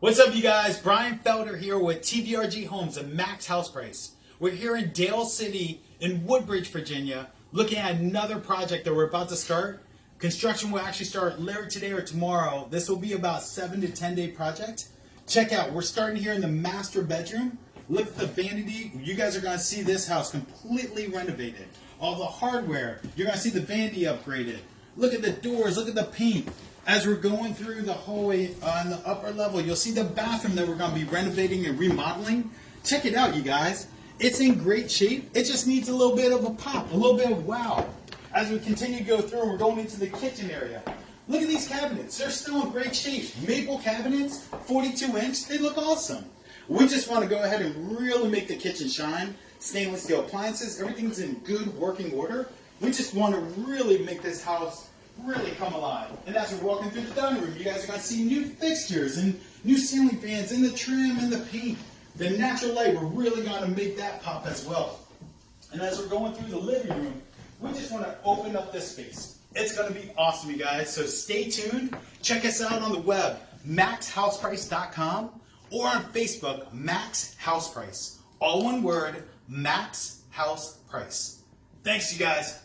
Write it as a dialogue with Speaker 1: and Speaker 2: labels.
Speaker 1: What's up, you guys? Brian Felder here with TVRG Homes and Max House Price. We're here in Dale City in Woodbridge, Virginia, looking at another project that we're about to start. Construction will actually start later today or tomorrow. This will be about 7 to 10 day project. Check out, we're starting here in the master bedroom. Look at the vanity. You guys are going to see this house completely renovated. All the hardware, you're going to see the vanity upgraded. Look at the doors, look at the paint. As we're going through the hallway on the upper level, you'll see the bathroom that we're going to be renovating and remodeling. Check it out, you guys. It's in great shape. It just needs a little bit of a pop, a little bit of wow. As we continue to go through, we're going into the kitchen area. Look at these cabinets. They're still in great shape. Maple cabinets, 42-inch. They look awesome. We just want to go ahead and really make the kitchen shine. Stainless steel appliances. Everything's in good working order. We just want to really make this house really come alive. And as we're walking through the dining room, you guys are going to see new fixtures and new ceiling fans and the trim and the paint. The natural light, we're really going to make that pop as well. And as we're going through the living room, we just want to open up this space. It's going to be awesome, you guys. So stay tuned. Check us out on the web, MaxHousePrice.com, or on Facebook, Max House Price. All one word, Max House Price. Thanks, you guys.